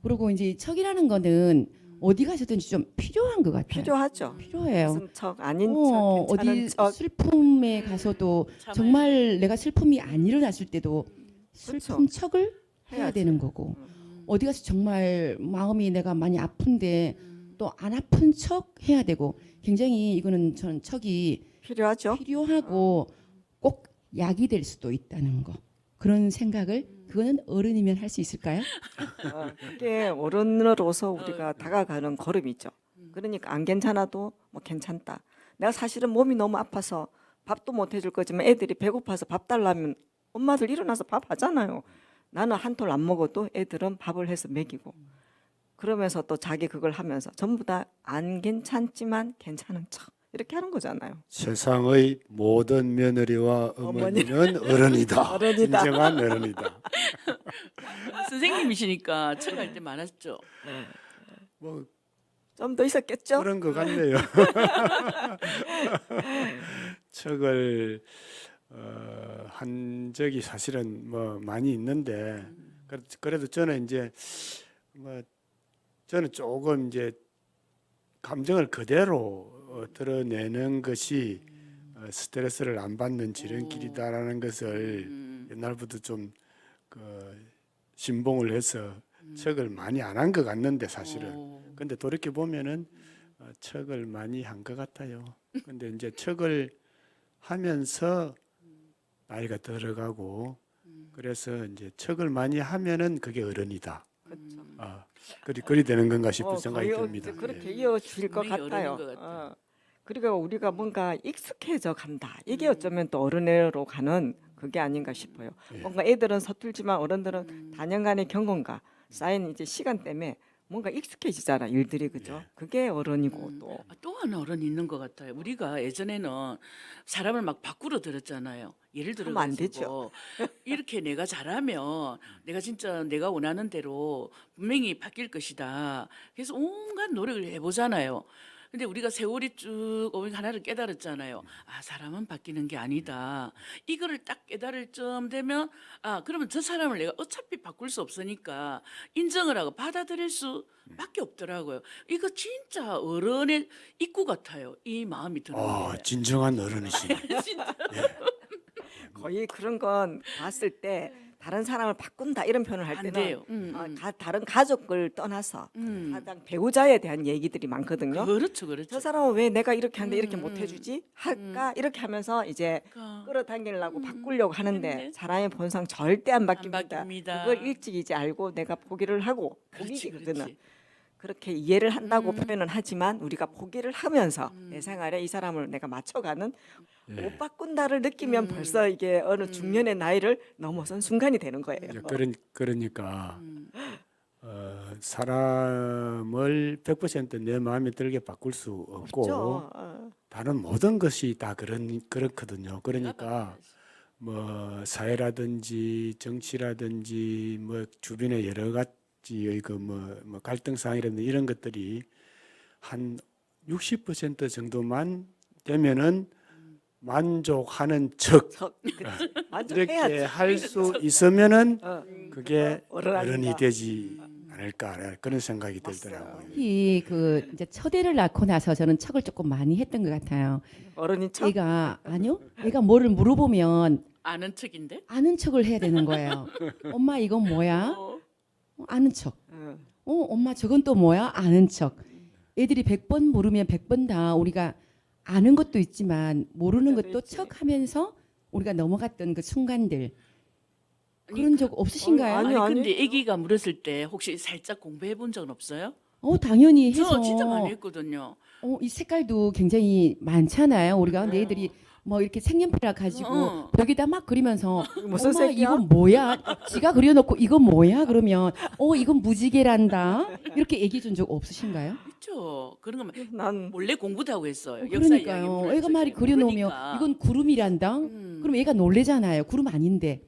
그리고 이제 척이라는 거는 어디 가서든지 좀 필요한 것 같아요. 필요하죠. 필요해요. 무슨 척 아닌 척, 괜찮은 어디 척. 슬픔에 가서도 참아요. 정말 내가 슬픔이 안 일어났을 때도 슬픔 척을 해야 해야지. 되는 거고 어디 가서 정말 마음이 내가 많이 아픈데 또 안 아픈 척 해야 되고 굉장히 이거는 저는 척이 필요하죠. 필요하고 꼭 약이 될 수도 있다는 거 그런 생각을 그거는 어른이면 할 수 있을까요? 그게 어른으로서 우리가 다가가는 걸음이죠. 그러니까 안 괜찮아도 뭐 괜찮다. 내가 사실은 몸이 너무 아파서 밥도 못 해줄 거지만 애들이 배고파서 밥 달라면 엄마들 일어나서 밥 하잖아요. 나는 한 톨 안 먹어도 애들은 밥을 해서 먹이고 그러면서 또 자기 그걸 하면서 전부 다 안 괜찮지만 괜찮은 척 이렇게 하는 거잖아요. 세상의 모든 며느리와 어머니는 어른이다. 어른이다. 진정한 어른이다. 선생님이시니까 척할 때 많았죠. 뭐 좀 더 있었겠죠? 그런 것 같네요. 척을 한 적이 사실은 뭐 많이 있는데 그래도 저는 이제 뭐 저는 조금 이제 감정을 그대로 드러내는 것이 스트레스를 안 받는 지름길이다라는 것을 옛날부터 좀 그 신봉을 해서 척을 많이 안 한 것 같는데 사실은 근데 돌이켜 보면은 척을 많이 한 것 같아요. 근데 이제 척을 하면서 나이가 들어가고 그래서 이제 척을 많이 하면은 그게 어른이다. 그렇죠. 그리 되는 건가 싶은 생각이 거의 듭니다. 이제 그렇게 예. 이어질 것 분명히 같아요. 어른인 것 같아요. 그리고 우리가 뭔가 익숙해져 간다. 이게 어쩌면 또 어른으로 가는 그게 아닌가 싶어요. 예. 뭔가 애들은 서툴지만 어른들은 다년간의 경험과 쌓인 이제 시간 때문에 뭔가 익숙해지잖아 일들이 그죠? 그게 어른이고 또 또 하나 어른이 있는 것 같아요. 우리가 예전에는 사람을 막 밖으로 들었잖아요. 예를 들어 하면 안 가지고 이렇게 내가 잘하면 내가 진짜 내가 원하는 대로 분명히 바뀔 것이다. 그래서 온갖 노력을 해보잖아요. 근데 우리가 세월이 쭉 오면 하나를 깨달았잖아요. 아, 사람은 바뀌는 게 아니다. 이거를 딱 깨달을 쯤 되면 아, 그러면 저 사람을 내가 어차피 바꿀 수 없으니까 인정을 하고 받아들일 수밖에 없더라고요. 이거 진짜 어른의 입구 같아요. 이 마음이 드는 게. 진정한 어른이시네. 진짜. 거의 그런 건 봤을 때 다른 사람을 바꾼다 이런 표현을 할 안 때는 돼요. 다른 가족을 떠나서 음. 가장 배우자에 대한 얘기들이 많거든요. 그렇죠, 그렇죠. 저 사람은 왜 내가 이렇게 하는데 이렇게 음, 못 해주지? 할까? 이렇게 하면서 이제 그러니까 끌어당기려고 바꾸려고 하는데 근데 사람의 본성 절대 안 안 바뀝니다. 바뀝니다. 그걸 일찍 이제 알고 내가 포기를 하고 그렇지, 포기거든요. 그렇지. 그렇게 이해를 한다고 표현은 하지만 우리가 포기를 하면서 음. 내 생활에 이 사람을 내가 맞춰가는 예. 못 바꾼다를 느끼면 벌써 이게 어느 중년의 나이를 넘어선 순간이 되는 거예요. 이제 그러니까 음. 사람을 100%내 마음에 들게 바꿀 수 없고 그렇죠. 다른 모든 것이 다 그렇거든요. 그러니까 뭐 사회라든지 정치라든지 뭐 주변의 여러 가지의 뭐 갈등 상이라든지 이런 것들이 한 60% 정도만 되면은 만족하는 척 그치. 이렇게 만족해야지. 할 수 있으면은 어. 그게 어른아니다. 어른이 되지 않을까 그런 생각이 들더라고요. 특히 그 이제 첫애를 낳고 나서 저는 척을 조금 많이 했던 것 같아요. 어른이 참 애가 뭐를 물어보면 아는 척인데? 아는 척을 해야 되는 거예요. 엄마 이건 뭐야? 아는 척. 엄마 저건 또 뭐야? 아는 척. 애들이 100번 물으면 100번 다 우리가 아는 것도 있지만 모르는 것도 있지. 척하면서 우리가 넘어갔던 그 순간들 그런 적 없으신가요? 아니, 아니 근데 아기가 물었을 때 혹시 살짝 공부해 본 적은 없어요? 당연히 해서 저 진짜 많이 했거든요. 이 색깔도 굉장히 많잖아요. 우리가 근데 애들이 뭐 이렇게 색연필을 가지고 벽에다 막 그리면서 무슨 엄마 색이야? 이건 뭐야? 지가 그려놓고 이건 뭐야? 그러면 이건 무지개란다. 이렇게 얘기해 준 적 없으신가요? 있죠. 그런 거 난 몰래 공부도 하고 했어요. 역사 이야기 그러니까요. 물을 애가 말이 적에. 그려놓으면 그러니까. 이건 구름이란다. 그럼 애가 놀래잖아요. 구름 아닌데.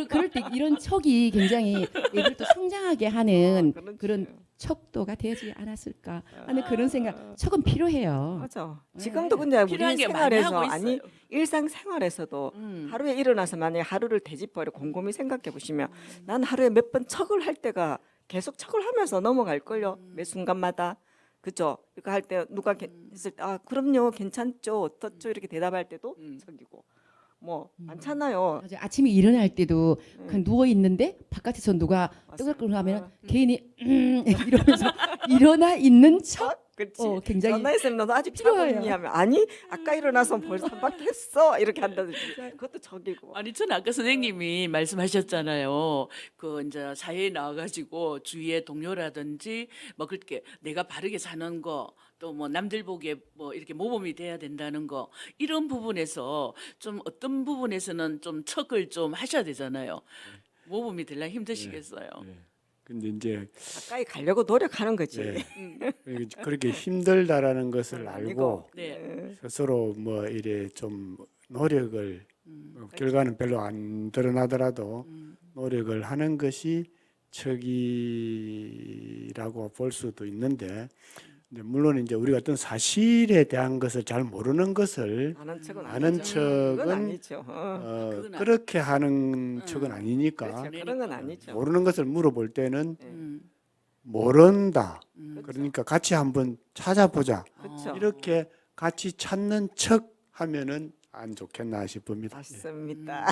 그럴 때 이런 척이 굉장히 애들도 성장하게 하는 그렇지. 그런 척도가 되지 않았을까 하는 그런 생각. 척은 필요해요. 맞아. 지금도 근데 우리 필요한 게 많이 생활에서 하고 아니 있어요. 일상생활에서도 하루에 일어나서 만약에 하루를 되짚어를 곰곰이 생각해 보시면 난 하루에 몇 번 척을 할 때가 계속 척을 하면서 넘어갈 걸요. 매 순간마다. 그죠? 이거 할 때 누가 했을 때 그럼요. 괜찮죠. 어떻죠? 이렇게 대답할 때도 척이고. 뭐 많잖아요. 맞아요. 아침에 일어날 때도 그냥 누워 있는데 바깥에서 누가 뜨글뜨글 하면 괜히 이러면서 일어나 있는 척. 그렇지. 굉장히 전화했으면 너도 아직 자고 필요해요. 있니 하면 아니 아까 일어나서 벌써 한 바퀴 했어 이렇게 한다든지 그것도 척이고. 아니 저는 아까 선생님이 말씀하셨잖아요. 그 이제 사회에 나와가지고 주위의 동료라든지 뭐 그렇게 내가 바르게 사는 거 또 뭐 남들 보기에 뭐 이렇게 모범이 돼야 된다는 거 이런 부분에서 좀 어떤 부분에서는 좀 척을 좀 하셔야 되잖아요. 모범이 되려 힘드시겠어요. 근데 이제 가까이 가려고 노력하는 거지. 예, 그렇게 힘들다라는 것을 알고 아니고. 네. 스스로 뭐 이래 좀 노력을 결과는 별로 안 드러나더라도 노력을 하는 것이 척이라고 볼 수도 있는데 근데 물론 이제 우리가 어떤 사실에 대한 것을 잘 모르는 것을 아는 척은 아는 아니죠. 그건 척은 아니죠. 그건 그렇게 하는 척은 아니니까 그렇죠. 그런 건 아니죠. 모르는 것을 물어볼 때는 음. 모른다. 그러니까 같이 한번 찾아보자. 그렇죠. 이렇게 같이 찾는 척 하면은 안 좋겠나 싶습니다. 맞습니다.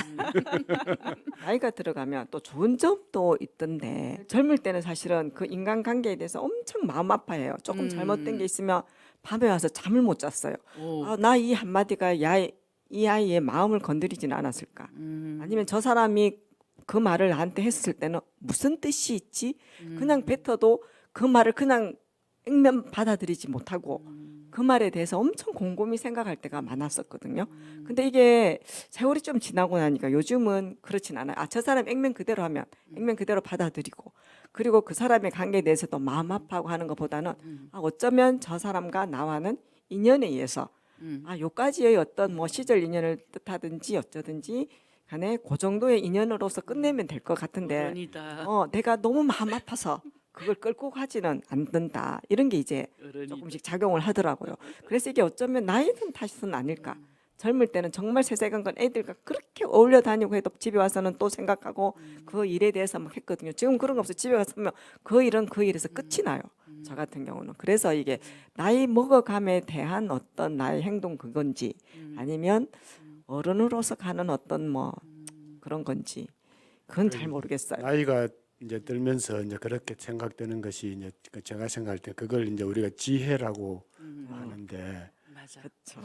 나이가 들어가면 또 좋은 점도 있던데 젊을 때는 사실은 그 인간관계에 대해서 엄청 마음 아파해요. 조금 잘못된 게 있으면 밤에 와서 잠을 못 잤어요. 오. 나 이 한마디가 이 아이의 마음을 건드리지는 않았을까? 아니면 저 사람이 그 말을 나한테 했을 때는 무슨 뜻이 있지? 그냥 뱉어도 그 말을 그냥 액면 받아들이지 못하고 그 말에 대해서 엄청 곰곰이 생각할 때가 많았었거든요. 근데 이게 세월이 좀 지나고 나니까 요즘은 그렇진 않아요. 저 사람 액면 그대로 하면 액면 그대로 받아들이고 그리고 그 사람의 관계에 대해서도 마음 아파하고 하는 것보다는 어쩌면 저 사람과 나와는 인연에 의해서 요까지의 어떤 뭐 시절 인연을 뜻하든지 어쩌든지 간에 그 정도의 인연으로서 끝내면 될 것 같은데 어른이다. 내가 너무 마음 아파서 그걸 끌고 가지는 않는다. 이런 게 이제 어른이다. 조금씩 작용을 하더라고요. 그래서 이게 어쩌면 나이 든 탓은 아닐까. 젊을 때는 정말 세세간 건 애들과 그렇게 어울려 다니고 해도 집에 와서는 또 생각하고 그 일에 대해서 막 했거든요. 지금 그런 거 없어요. 집에 가서면 그 일은 그 일에서 끝이 나요. 저 같은 경우는. 그래서 이게 나이 먹어감에 대한 어떤 나의 행동 그건지 아니면 어른으로서 가는 어떤 뭐 그런 건지 그건 잘 모르겠어요. 나이가 이제 들면서 이제 그렇게 생각되는 것이 이제 제가 생각할 때 그걸 이제 우리가 지혜라고 하는데 맞아. 그렇죠.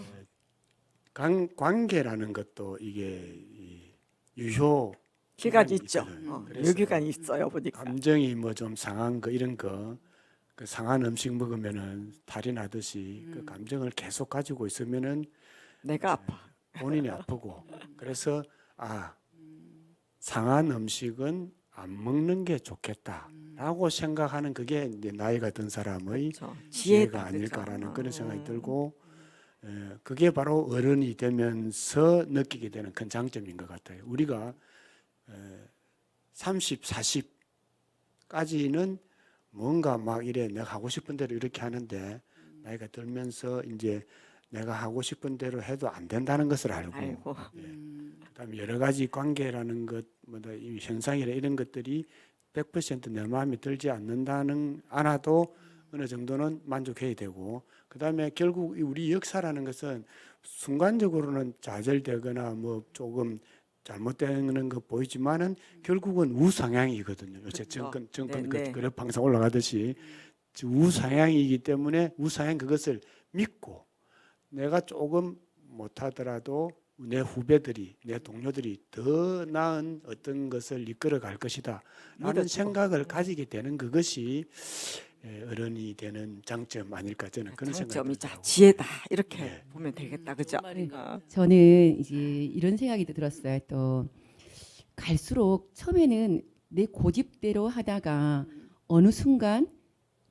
관계라는 것도 이게 이 유효 기간이 기간이 있죠. 있거든요. 그래서 유기간이 있어요 보니까. 감정이 뭐 좀 상한 거 이런 거 그 상한 음식 먹으면은 탈이 나듯이 그 감정을 계속 가지고 있으면은 내가 아파. 본인이 아프고 그래서 상한 음식은 안 먹는 게 좋겠다라고 생각하는 그게 이제 나이가 든 사람의 그렇죠. 지혜가 지혜다, 아닐까라는 그렇죠. 그런 생각이 들고 그게 바로 어른이 되면서 느끼게 되는 큰 장점인 것 같아요. 우리가 30, 40까지는 뭔가 막 이래 내가 하고 싶은 대로 이렇게 하는데 나이가 들면서 이제 내가 하고 싶은 대로 해도 안 된다는 것을 알고 알고. 그다음에 여러 가지 관계라는 것, 뭐다 이 현상이나 이런 것들이 100%내 마음에 들지 않아도 어느 정도는 만족해야 되고, 그다음에 결국 우리 역사라는 것은 순간적으로는 좌절되거나 뭐 조금 잘못되는 거 보이지만은 결국은 우상향이거든요. 요새 그렇죠. 정권 네, 네. 그래프 항상 올라가듯이 우상향이기 때문에 우상향 그것을 믿고 내가 조금 못하더라도 내 후배들이 내 동료들이 더 나은 어떤 것을 이끌어 갈 것이다 라는 믿어주고. 생각을 가지게 되는 그것이 어른이 되는 장점 아닐까 저는 그런 생각이 장점이자 들더라고요. 지혜다 이렇게 네. 보면 되겠다, 그죠? 좋은 말인가. 저는 이제 이런 생각이 들었어요. 또 갈수록 처음에는 내 고집대로 하다가 어느 순간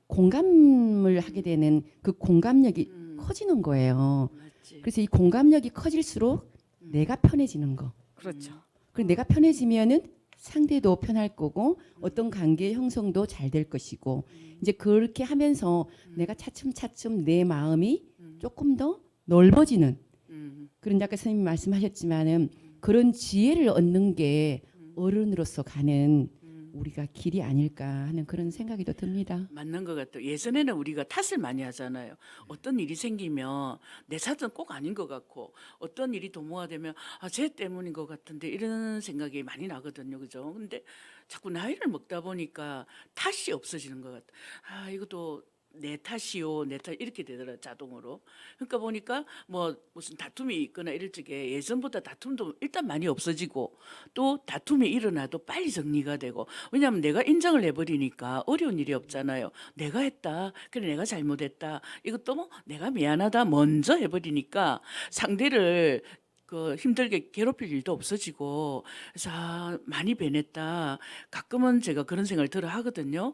공감을 하게 되는 그 공감력이 커지는 거예요. 맞지. 그래서 이 공감력이 커질수록 내가 편해지는 거. 그렇죠. 그리고 내가 편해지면은 상대도 편할 거고 어떤 관계 형성도 잘 될 것이고 이제 그렇게 하면서 내가 차츰차츰 내 마음이 조금 더 넓어지는 그런 아까 선생님이 말씀하셨지만은 그런 지혜를 얻는 게 어른으로서 가는 우리가 길이 아닐까 하는 그런 생각이 또 듭니다. 맞는 것 같아요. 예전에는 우리가 탓을 많이 하잖아요. 어떤 일이 생기면 내 탓은 꼭 아닌 것 같고 어떤 일이 도모가 되면 쟤 때문인 것 같은데 이런 생각이 많이 나거든요. 그죠? 근데 자꾸 나이를 먹다 보니까 탓이 없어지는 것 같아요. 이것도 내 탓이요, 내 탓 이렇게 되더라 자동으로. 그러니까 보니까 뭐 무슨 다툼이 있거나 이럴 적에 예전보다 다툼도 일단 많이 없어지고 또 다툼이 일어나도 빨리 정리가 되고 왜냐하면 내가 인정을 해버리니까 어려운 일이 없잖아요. 내가 했다, 그래 내가 잘못했다 이것도 뭐 내가 미안하다 먼저 해버리니까 상대를 그 힘들게 괴롭힐 일도 없어지고 그래서 많이 변했다. 가끔은 제가 그런 생각을 들어 하거든요.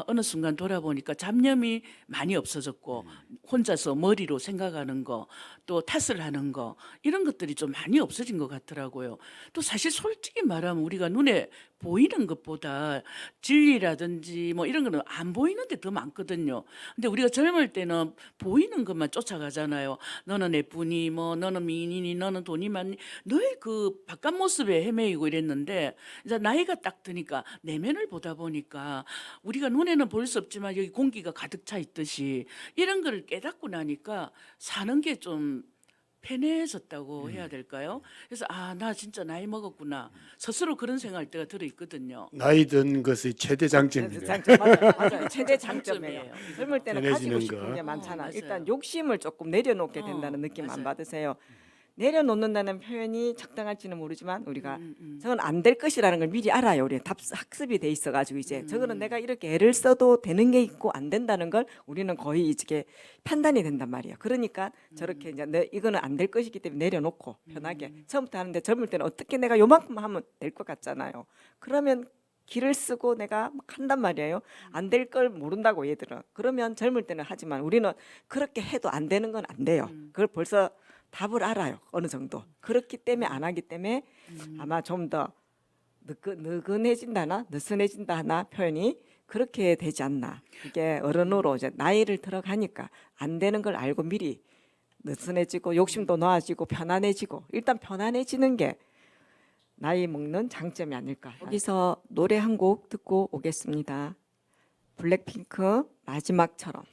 어느 순간 돌아보니까 잡념이 많이 없어졌고 혼자서 머리로 생각하는 거, 또 탓을 하는 거 이런 것들이 좀 많이 없어진 것 같더라고요. 또 사실 솔직히 말하면 우리가 눈에 보이는 것보다 진리라든지 뭐 이런 거는 안 보이는데 더 많거든요. 근데 우리가 젊을 때는 보이는 것만 쫓아가잖아요. 너는 예쁘니, 뭐 너는 미인이니, 너는 돈이 많니, 늘 그 바깥 모습에 헤매이고 이랬는데 이제 나이가 딱 드니까 내면을 보다 보니까 우리가 눈에는 볼 수 없지만 여기 공기가 가득 차 있듯이 이런 거를 깨닫고 나니까 사는 게 좀 편해졌다고 해야 될까요? 그래서 나 진짜 나이 먹었구나 스스로 그런 생각할 때가 들어 있거든요. 나이 든 것의 최대 장점이네. 장점 맞아요. 최대 장점이에요. 장점이에요. 젊을 때는 편해지는 가지고 싶은 거. 게 많잖아. 맞아요. 일단 욕심을 조금 내려놓게 된다는 느낌 안 맞아요. 받으세요? 내려놓는다는 표현이 적당할지는 모르지만 우리가 저건 안 될 것이라는 걸 미리 알아요. 우리 학습이 돼 있어가지고 이제 저거는 내가 이렇게 애를 써도 되는 게 있고 안 된다는 걸 우리는 거의 이게 판단이 된단 말이에요. 그러니까 저렇게 이제 이거는 안 될 것이기 때문에 내려놓고 편하게 처음부터 하는데 젊을 때는 어떻게 내가 요만큼 하면 될 것 같잖아요. 그러면 기를 쓰고 내가 막 한단 말이에요. 안 될 걸 모른다고 얘들은. 그러면 젊을 때는 하지만 우리는 그렇게 해도 안 되는 건 안 돼요. 그걸 벌써 답을 알아요. 어느 정도. 그렇기 때문에 안 하기 때문에 아마 좀 더 느슨해진다 하나 표현이 그렇게 되지 않나. 이게 어른으로 이제 나이를 들어가니까 안 되는 걸 알고 미리 느슨해지고 욕심도 놓아지고 편안해지고 일단 편안해지는 게 나이 먹는 장점이 아닐까. 여기서 노래 한 곡 듣고 오겠습니다. 블랙핑크 마지막처럼.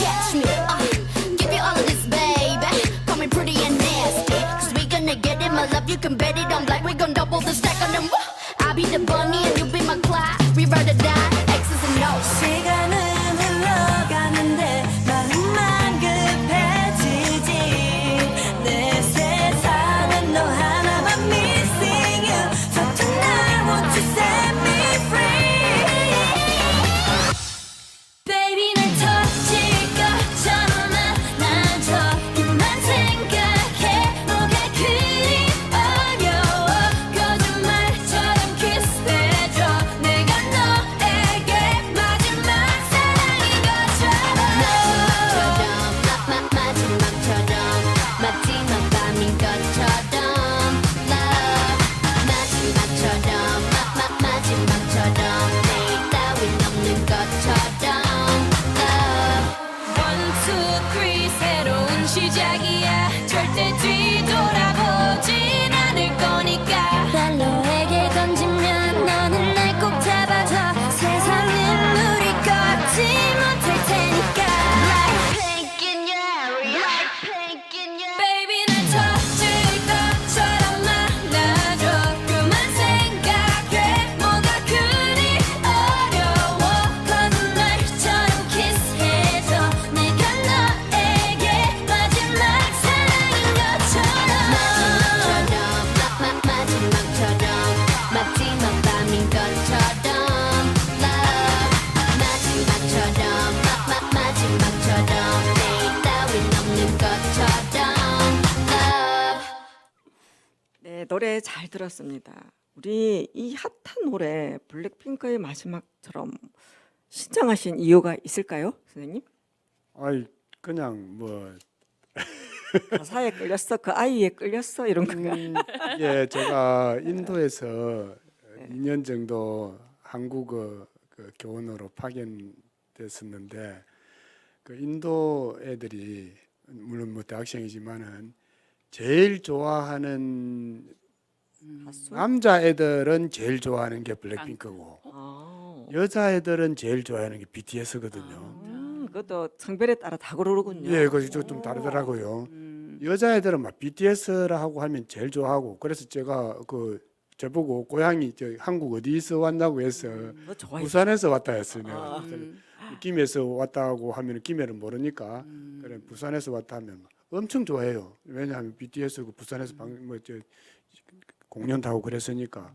catch me. Give you all of this, baby. Call me pretty and nasty. Cause we gonna get it, my love, you can bet it on black. We gon' double the stack on them. I'll be the bunny and you be my Clyde. We ride or die, X's and O's. 시간은 흘러가는데 마음만 급해지지 내 세상은 너 하나만 missing you So tonight won't you set me free Baby 날 터질 것처럼 안아줘 그만 생각해 뭐가 그리 어려워 거짓말처럼 키스해줘 내가 너에게 마지막 사랑인 것처럼 마지막 밤인 것처럼 Love 마지막처럼 마지막처럼 내일 따윈 없는 것처럼 Love One, two, three 새로운 시작이야 절대 뒤돌아보진 않을 거니까 날 너에게 던지면 너는 날 꼭 잡아줘 세상은 우리 걷지 못할 테니까 Like pink in your area Like pink in your Baby 날 터질 것처럼 안아줘 그만 생각해 뭐가 그리 어려워 거짓말처럼 키스해줘 내가 너에게 마지막 사랑인 것처럼 마지막처럼 마지막 밤인 것처럼 Love 마지막처럼 마지막처럼 내일 따윈 없는 것처럼 Love 네, 노래 잘 들었습니다. 우리 이 핫한 노래 블랙핑크의 마지막처럼 신청하신 이유가 있을까요, 선생님? 아이 그냥 뭐 가사에 끌렸어, 그 아이에 끌렸어 이런 건가? 이게 제가 인도에서 2년 정도 한국어 그 교원으로 파견됐었는데 그 인도 애들이 물론 뭐 대학생이지만은 제일 좋아하는 가수? 남자 애들은 제일 좋아하는 게 블랙핑크고 아, 여자 애들은 제일 좋아하는 게 BTS거든요. 그것도 성별에 따라 다 그러군요. 예, 그거 좀 다르더라고요. 여자 애들은 막 BTS라 하고 하면 제일 좋아하고 그래서 제가 그 저보고 고향이 저 한국 어디서 왔냐고 해서 더 좋아해. 부산에서 왔다 했어요. 내가. 아. 그래서 김해에서 왔다고 하면 김해를 모르니까 그래 부산에서 왔다 하면 엄청 좋아해요. 왜냐하면 BTS 그 부산에서 뭐저 공연도 하고 그랬으니까.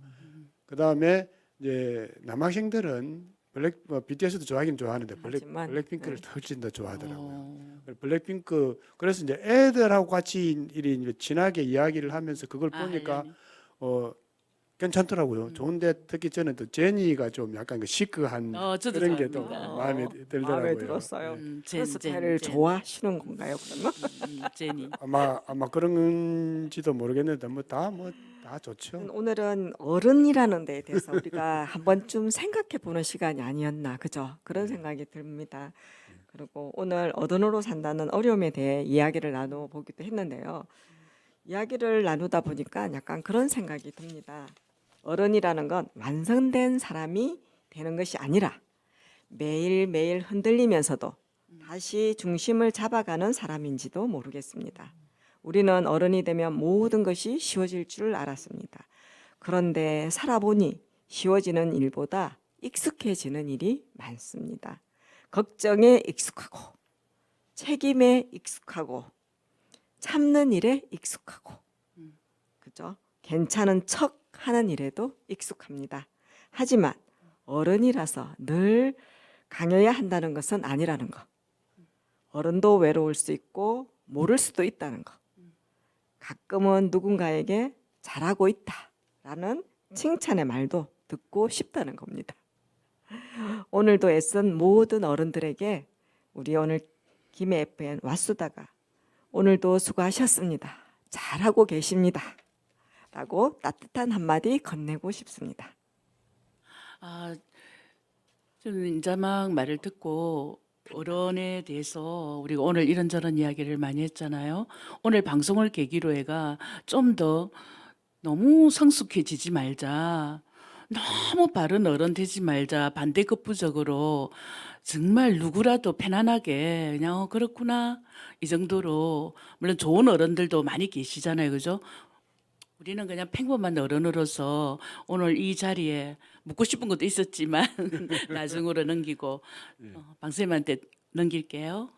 그 다음에 이제 남학생들은 BTS도 좋아하긴 좋아하는데 하지만, 블랙핑크를 네. 훨씬 더 좋아하더라고요. 어. 블랙핑크 그래서 이제 애들하고 같이 이제 친하게 이야기를 하면서 그걸 보니까 예, 예. 괜찮더라고요. 좋은데 특히 저는 또 제니가 좀 약간 그 시크한 저도 그런 게 또 좋아합니다. 마음에 들더라고요. 마음에 들었어요. 젠, 그 스타일을 젠. 좋아하시는 건가요, 그러면? 제니. 아마 그런지도 모르겠는데 뭐 다 좋죠. 오늘은 어른이라는 데에 대해서 우리가 한 번쯤 생각해 보는 시간이 아니었나, 그죠? 그런 생각이 듭니다. 그리고 오늘 어른으로 산다는 어려움에 대해 이야기를 나눠보기도 했는데요. 이야기를 나누다 보니까 약간 그런 생각이 듭니다. 어른이라는 건 완성된 사람이 되는 것이 아니라 매일매일 흔들리면서도 다시 중심을 잡아가는 사람인지도 모르겠습니다. 우리는 어른이 되면 모든 것이 쉬워질 줄 알았습니다. 그런데 살아보니 쉬워지는 일보다 익숙해지는 일이 많습니다. 걱정에 익숙하고 책임에 익숙하고 참는 일에 익숙하고 그죠? 괜찮은 척 하는 일에도 익숙합니다. 하지만 어른이라서 늘 강해야 한다는 것은 아니라는 거. 어른도 외로울 수 있고 모를 수도 있다는 거. 가끔은 누군가에게 잘하고 있다라는 칭찬의 말도 듣고 싶다는 겁니다. 오늘도 애쓴 모든 어른들에게 우리 오늘 김해 FM 왓수다가 오늘도 수고하셨습니다. 잘하고 계십니다. 라고 따뜻한 한마디 건네고 싶습니다. 좀 인자막 말을 듣고 어른에 대해서 우리가 오늘 이런저런 이야기를 많이 했잖아요. 오늘 방송을 계기로 해가 좀 더 너무 성숙해지지 말자. 너무 빠른 어른 되지 말자 반대급부적으로 정말 누구라도 편안하게 그냥 그렇구나 이 정도로 물론 좋은 어른들도 많이 계시잖아요, 그죠? 우리는 그냥 평범한 어른으로서 오늘 이 자리에 묻고 싶은 것도 있었지만 나중으로 넘기고 방쌤한테 넘길게요.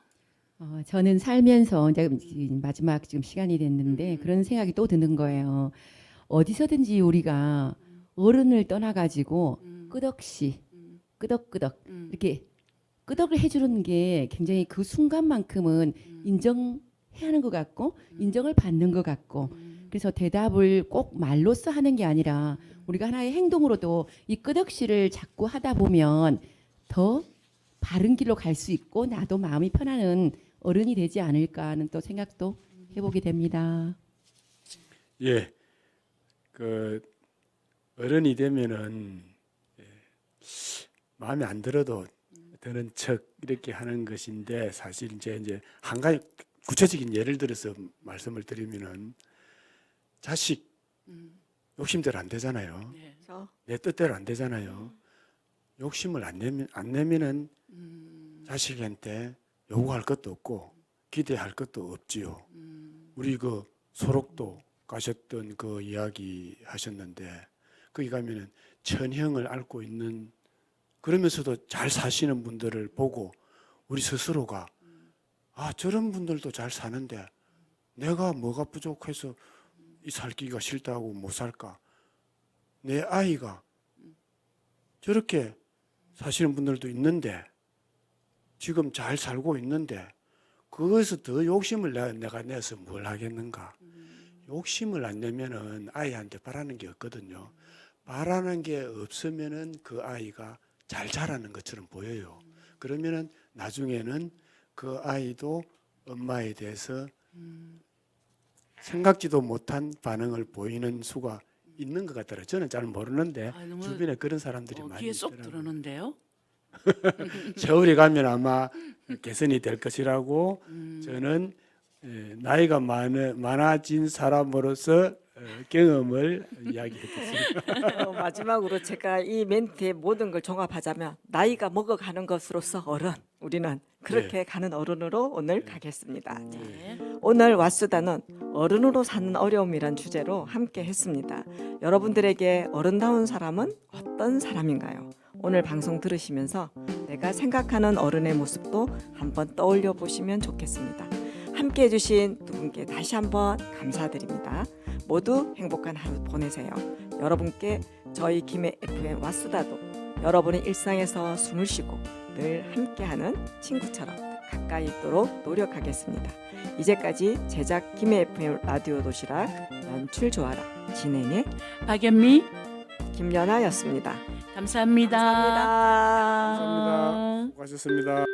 저는 살면서 이제 마지막 지금 시간이 됐는데 그런 생각이 또 드는 거예요. 어디서든지 우리가 어른을 떠나가지고 끝없이 끄덕끄덕 이렇게 끄덕을 해주는 게 굉장히 그 순간만큼은 인정해야 하는 것 같고 인정을 받는 것 같고 그래서 대답을 꼭 말로써 하는 게 아니라 우리가 하나의 행동으로도 이 끄덕시를 자꾸 하다 보면 더 바른 길로 갈 수 있고 나도 마음이 편안한 어른이 되지 않을까 하는 또 생각도 해보게 됩니다. 예, 그 어른이 되면은 마음에 안 들어도 드는 척 이렇게 하는 것인데 사실 이제 한 가지 구체적인 예를 들어서 말씀을 드리면은 자식 욕심대로 안 되잖아요. 네. 그렇죠? 내 뜻대로 안 되잖아요. 욕심을 안 내면은 자식한테 요구할 것도 없고 기대할 것도 없지요. 우리 그 소록도 가셨던 그 이야기 하셨는데 거기 가면은 천형을 앓고 있는 그러면서도 잘 사시는 분들을 보고 우리 스스로가 아 저런 분들도 잘 사는데 내가 뭐가 부족해서 이 살기가 싫다고 못 살까? 내 아이가 저렇게 사시는 분들도 있는데 지금 잘 살고 있는데 그것에서 더 욕심을 내가 내서 뭘 하겠는가? 욕심을 안 내면은 아이한테 바라는 게 없거든요. 바라는 게 없으면은 그 아이가 잘 자라는 것처럼 보여요. 그러면은 나중에는 그 아이도 엄마에 대해서 생각지도 못한 반응을 보이는 수가 있는 것 같더라고요. 저는 잘 모르는데 너무, 주변에 그런 사람들이 많이 귀에 쏙 있더라고요. 들어오는데요. 세월이 가면 아마 개선이 될 것이라고 저는 나이가 많아진 사람으로서 경험을 이야기했습니다. 마지막으로 제가 이 멘트의 모든 걸 종합하자면 나이가 먹어가는 것으로서 어른 우리는 그렇게 가는 어른으로 오늘 가겠습니다. 네. 오늘 왓수다는 어른으로 사는 어려움이란 주제로 함께 했습니다. 여러분들에게 어른다운 사람은 어떤 사람인가요? 오늘 방송 들으시면서 내가 생각하는 어른의 모습도 한번 떠올려 보시면 좋겠습니다. 함께 해주신 두 분께 다시 한번 감사드립니다. 모두 행복한 하루 보내세요. 여러분께 저희 김해 FM 왓수다도 여러분의 일상에서 숨을 쉬고 늘 함께하는 친구처럼 가까이 있도록 노력하겠습니다. 이제까지 제작 김해 FM 라디오 도시락 연출 조아라 진행의 박연미 김연아였습니다. 감사합니다. 감사합니다. 감사합니다. 수고하셨습니다.